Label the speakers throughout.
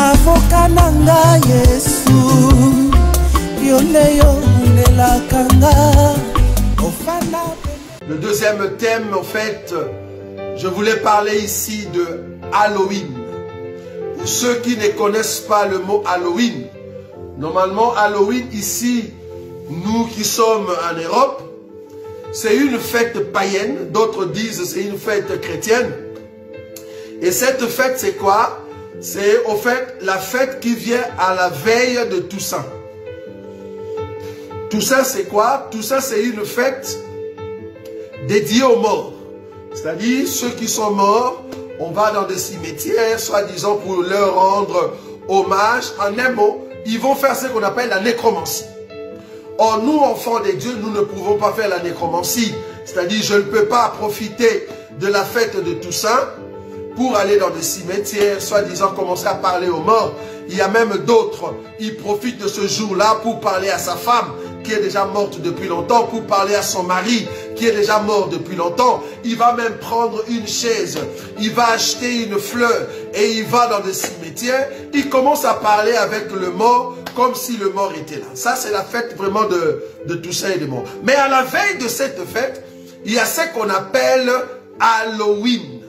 Speaker 1: avocat nanga Yesu yoleyo nela kanga ofana.
Speaker 2: Le deuxième thème, en fait, je voulais parler ici de Halloween. Pour ceux qui ne connaissent pas le mot Halloween, normalement Halloween ici, nous qui sommes en Europe, c'est une fête païenne, d'autres disent c'est une fête chrétienne. Et cette fête c'est quoi? C'est au fait la fête qui vient à la veille de Toussaint. Toussaint c'est quoi? Toussaint c'est une fête dédiée aux morts. C'est-à-dire ceux qui sont morts, on va dans des cimetières, soi-disant pour leur rendre hommage. En un mot, ils vont faire ce qu'on appelle la nécromancie. Or, nous, enfants de Dieu, nous ne pouvons pas faire la nécromancie. C'est-à-dire, je ne peux pas profiter de la fête de Toussaint pour aller dans des cimetières, soi-disant commencer à parler aux morts. Il y a même d'autres, ils profitent de ce jour-là pour parler à sa femme, qui est déjà morte depuis longtemps, pour parler à son mari, qui est déjà mort depuis longtemps. Il va même prendre une chaise, il va acheter une fleur et il va dans des cimetières. Il commence à parler avec le mort comme si le mort était là. Ça, c'est la fête vraiment de Toussaint et des morts. Mais à la veille de cette fête, il y a ce qu'on appelle Halloween.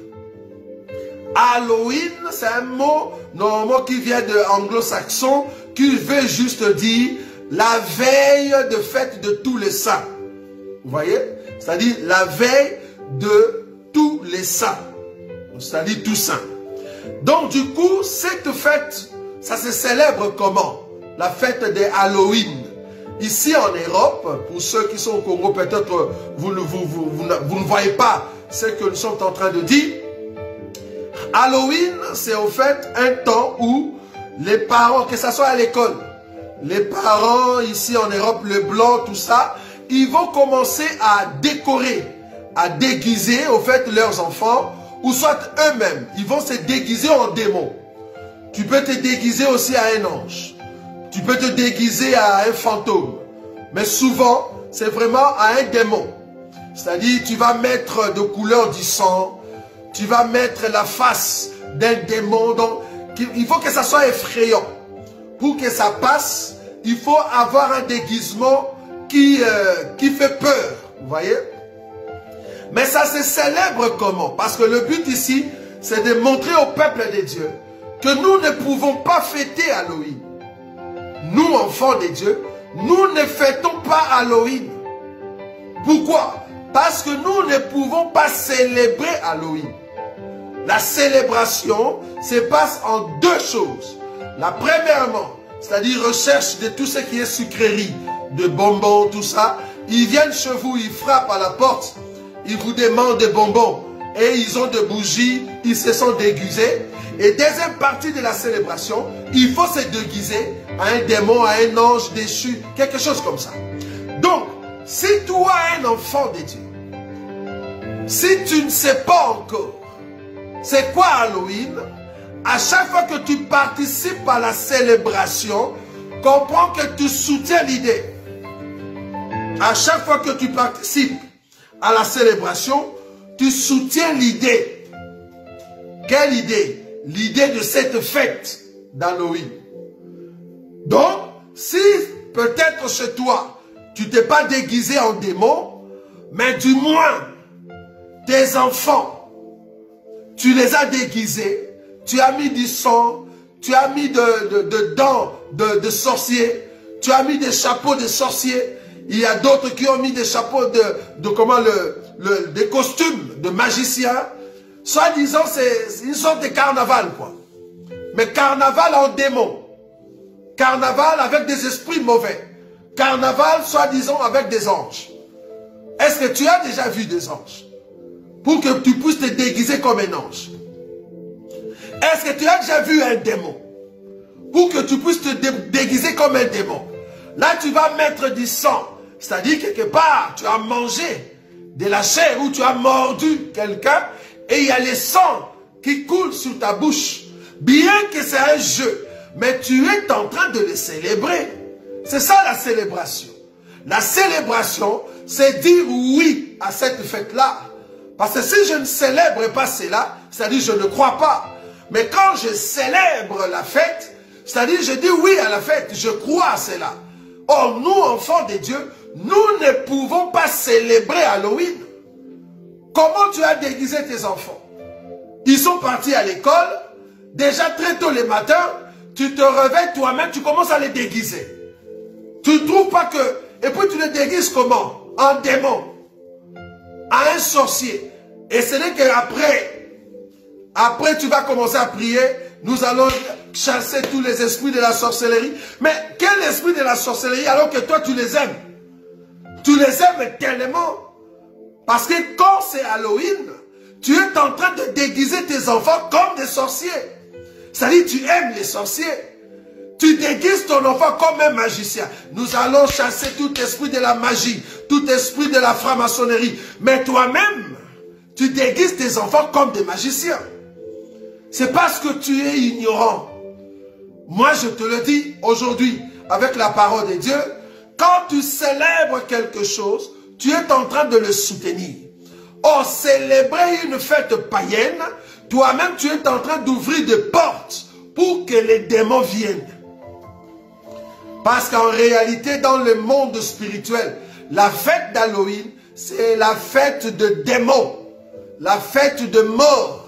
Speaker 2: Halloween, c'est un mot normalement qui vient de anglo-saxon, qui veut juste dire la veille de fête de tous les saints. Vous voyez? C'est-à-dire la veille de tous les saints. C'est-à-dire Toussaint. Donc du coup, cette fête, ça se célèbre comment? La fête de Halloween. Ici en Europe, pour ceux qui sont au Congo, peut-être vous ne voyez pas ce que nous sommes en train de dire. Halloween, c'est au fait un temps où les parents, que ce soit à l'école, les parents ici en Europe, le blanc, tout ça, ils vont commencer à décorer, à déguiser au fait leurs enfants, ou soit eux-mêmes, ils vont se déguiser en démons. Tu peux te déguiser aussi à un ange. Tu peux te déguiser à un fantôme. Mais souvent, c'est vraiment à un démon. C'est-à-dire, tu vas mettre de couleur du sang, tu vas mettre la face d'un démon. Donc, il faut que ça soit effrayant. Pour que ça passe, il faut avoir un déguisement qui fait peur. Vous voyez? Mais ça se célèbre comment? Parce que le but ici, c'est de montrer au peuple de Dieu que nous ne pouvons pas fêter Halloween. Nous, enfants de Dieu, nous ne fêtons pas Halloween. Pourquoi? Parce que nous ne pouvons pas célébrer Halloween. La célébration se passe en deux choses. La premièrement, c'est-à-dire recherche de tout ce qui est sucrerie, de bonbons, tout ça. Ils viennent chez vous, ils frappent à la porte, ils vous demandent des bonbons et ils ont des bougies, ils se sont déguisés. Et deuxième partie de la célébration, il faut se déguiser à un démon, à un ange déchu, quelque chose comme ça. Donc, si toi es un enfant de Dieu, si tu ne sais pas encore c'est quoi Halloween, à chaque fois que tu participes à la célébration, comprends que tu soutiens l'idée. À chaque fois que tu participes à la célébration, tu soutiens l'idée. Quelle idée? L'idée de cette fête d'Halloween. Donc, si peut-être chez toi, tu t'es pas déguisé en démon, mais du moins, tes enfants, tu les as déguisés, tu as mis du sang, tu as mis de dents de sorciers, tu as mis des chapeaux de sorciers. Il y a d'autres qui ont mis des chapeaux des costumes de magiciens. Soi-disant, c'est une sorte de carnaval, quoi. Mais carnaval en démon. Carnaval avec des esprits mauvais. Carnaval, soi-disant, avec des anges. Est-ce que tu as déjà vu des anges? Pour que tu puisses te déguiser comme un ange. Est-ce que tu as déjà vu un démon? Pour que tu puisses te déguiser comme un démon. Là, tu vas mettre du sang. C'est-à-dire, quelque part, tu as mangé de la chair ou tu as mordu quelqu'un et il y a le sang qui coule sur ta bouche. Bien que c'est un jeu, mais tu es en train de le célébrer. C'est ça la célébration. La célébration, c'est dire oui à cette fête-là. Parce que si je ne célèbre pas cela, c'est-à-dire je ne crois pas. Mais quand je célèbre la fête, C'est-à-dire, je dis oui à la fête, je crois à cela. Or, nous, enfants de Dieu, nous ne pouvons pas célébrer Halloween. Comment tu as déguisé tes enfants? Ils sont partis à l'école, déjà très tôt le matin, tu te réveilles toi-même, tu commences à les déguiser. Tu ne trouves pas que... Et puis tu les déguises comment? En démon, à un sorcier. Et ce n'est qu'après tu vas commencer à prier, nous allons chasser tous les esprits de la sorcellerie. Mais quel esprit de la sorcellerie alors que toi tu les aimes? Tu les aimes tellement. Parce que quand c'est Halloween, tu es en train de déguiser tes enfants comme des sorciers. C'est-à-dire tu aimes les sorciers. Tu déguises ton enfant comme un magicien. Nous allons chasser tout esprit de la magie, tout esprit de la franc-maçonnerie. Mais toi-même, tu déguises tes enfants comme des magiciens. C'est parce que tu es ignorant. Moi, je te le dis aujourd'hui, avec la parole de Dieu, quand tu célèbres quelque chose, tu es en train de le soutenir. Or, célébrer une fête païenne, toi-même, tu es en train d'ouvrir des portes pour que les démons viennent. Parce qu'en réalité, dans le monde spirituel, la fête d'Halloween, c'est la fête de démons, la fête de mort,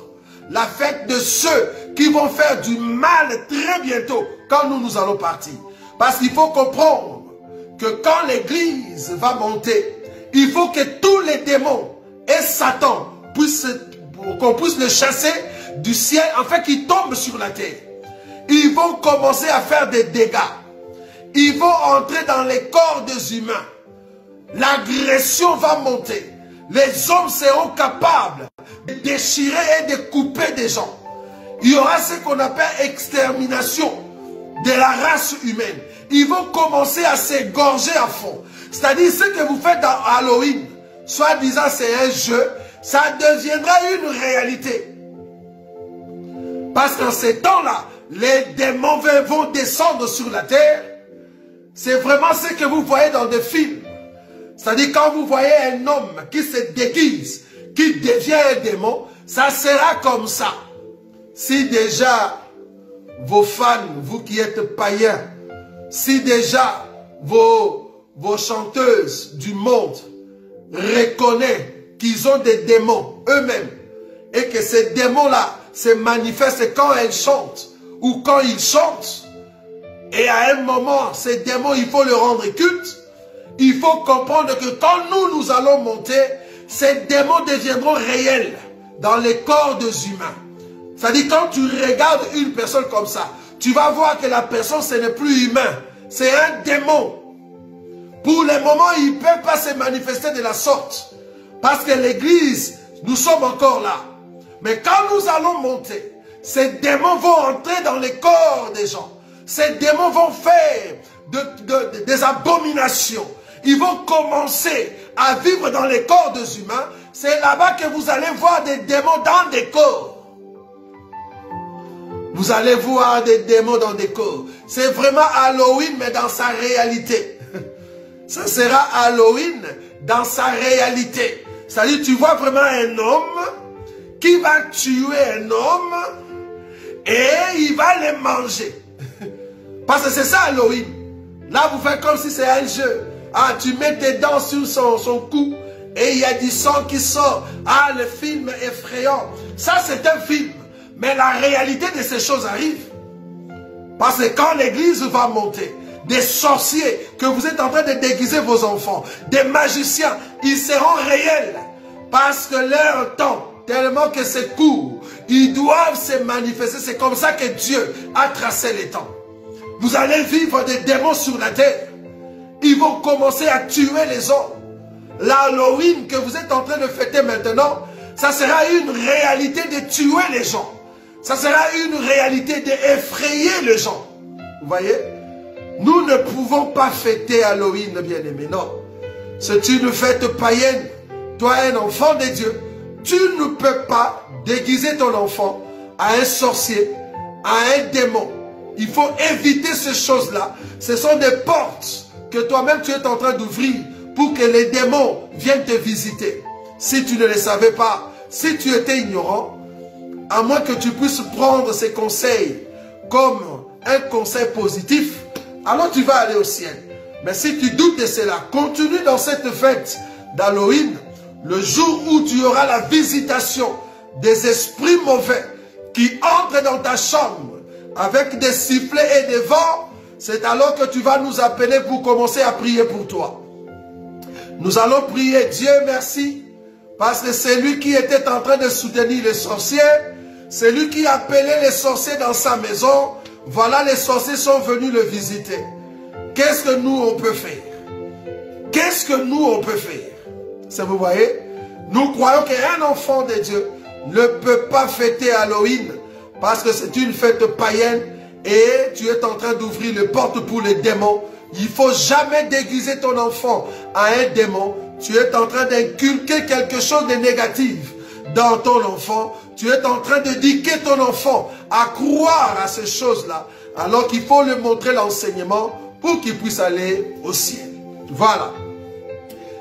Speaker 2: la fête de ceux qui vont faire du mal très bientôt, quand nous allons partir. Parce qu'il faut comprendre que quand l'église va monter, il faut que tous les démons et Satan qu'on puisse les chasser du ciel, afin qu'ils tombent sur la terre. Ils vont commencer à faire des dégâts. Ils vont entrer dans les corps des humains. L'agression va monter. Les hommes seront capables de déchirer et de couper des gens. Il y aura ce qu'on appelle extermination de la race humaine. Ils vont commencer à s'égorger à fond. C'est-à-dire ce que vous faites dans Halloween, soi-disant c'est un jeu, ça deviendra une réalité. Parce qu'en ces temps-là, les démons vont descendre sur la terre. C'est vraiment ce que vous voyez dans des films. C'est-à-dire quand vous voyez un homme qui se déguise, qui devient un démon, ça sera comme ça. Si déjà vos fans, vous qui êtes païens, si déjà vos chanteuses du monde reconnaissent qu'ils ont des démons eux-mêmes et que ces démons-là se manifestent quand elles chantent ou quand ils chantent, et à un moment, ces démons, il faut leur rendre culte. Il faut comprendre que quand nous allons monter, ces démons deviendront réels dans les corps des humains. C'est-à-dire, quand tu regardes une personne comme ça, tu vas voir que la personne, ce n'est plus humain. C'est un démon. Pour le moment, il ne peut pas se manifester de la sorte. Parce que l'église, nous sommes encore là. Mais quand nous allons monter, ces démons vont entrer dans les corps des gens. Ces démons vont faire des abominations. Ils vont commencer à vivre dans les corps des humains. C'est là-bas que vous allez voir des démons dans des corps. Vous allez voir des démons dans des corps. C'est vraiment Halloween, mais dans sa réalité. Ça sera Halloween dans sa réalité. C'est-à-dire, tu vois vraiment un homme qui va tuer un homme et il va le manger. Parce que c'est ça Halloween. Là, vous faites comme si c'est un jeu. Ah, tu mets tes dents sur son cou et il y a du sang qui sort. Ah, le film effrayant. Ça, c'est un film. Mais la réalité de ces choses arrive. Parce que quand l'église va monter, des sorciers que vous êtes en train de déguiser vos enfants, des magiciens, ils seront réels. Parce que leur temps, tellement que c'est court, ils doivent se manifester. C'est comme ça que Dieu a tracé les temps. Vous allez vivre des démons sur la terre. Ils vont commencer à tuer les hommes. L'Halloween que vous êtes en train de fêter maintenant, ça sera une réalité de tuer les gens. Ça sera une réalité d'effrayer les gens. Vous voyez? Nous ne pouvons pas fêter Halloween, bien-aimé. Non. C'est une fête païenne. Toi, un enfant de Dieu, tu ne peux pas déguiser ton enfant à un sorcier, à un démon. Il faut éviter ces choses-là. Ce sont des portes que toi-même tu es en train d'ouvrir pour que les démons viennent te visiter. Si tu ne le savais pas, si tu étais ignorant, à moins que tu puisses prendre ces conseils comme un conseil positif, alors tu vas aller au ciel. Mais si tu doutes de cela, continue dans cette fête d'Halloween, le jour où tu auras la visitation des esprits mauvais qui entrent dans ta chambre avec des sifflets et des vents, c'est alors que tu vas nous appeler pour commencer à prier pour toi. Nous allons prier. Dieu merci, parce que c'est lui qui était en train de soutenir les sorciers, c'est lui qui appelait les sorciers dans sa maison. Voilà, les sorciers sont venus le visiter. Qu'est-ce que nous on peut faire? Qu'est-ce que nous on peut faire? Ça, vous voyez, nous croyons qu'un enfant de Dieu ne peut pas fêter Halloween parce que c'est une fête païenne et tu es en train d'ouvrir les portes pour les démons. Il ne faut jamais déguiser ton enfant à un démon. Tu es en train d'inculquer quelque chose de négatif dans ton enfant. Tu es en train d'éduquer ton enfant à croire à ces choses-là, alors qu'il faut lui montrer l'enseignement pour qu'il puisse aller au ciel. Voilà.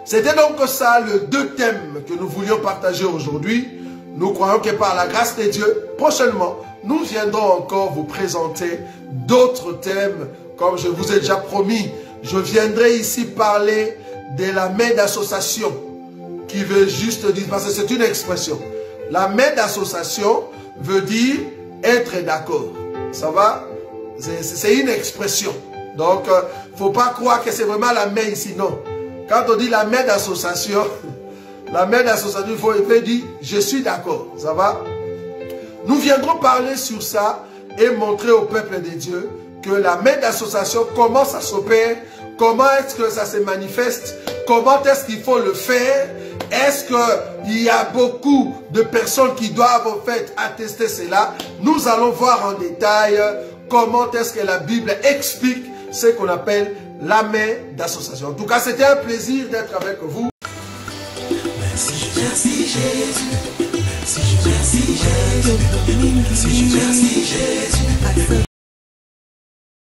Speaker 2: C'était donc ça, les deux thèmes que nous voulions partager aujourd'hui. Nous croyons que par la grâce de Dieu, prochainement, nous viendrons encore vous présenter d'autres thèmes. Comme je vous ai déjà promis, je viendrai ici parler de la main d'association, qui veut juste dire, parce que c'est une expression. La main d'association veut dire être d'accord. Ça va? C'est une expression. Donc, il ne faut pas croire que c'est vraiment la main ici, non. Quand on dit la main d'association, il veut dire je suis d'accord. Ça va? Nous viendrons parler sur ça et montrer au peuple de Dieu que la main d'association, comment ça s'opère, comment est-ce que ça se manifeste, comment est-ce qu'il faut le faire, est-ce qu'il y a beaucoup de personnes qui doivent en fait attester cela. Nous allons voir en détail comment est-ce que la Bible explique ce qu'on appelle la main d'association. En tout cas, c'était un plaisir d'être avec vous.
Speaker 1: Merci Jésus, merci Jésus, merci Jésus, merci Jésus.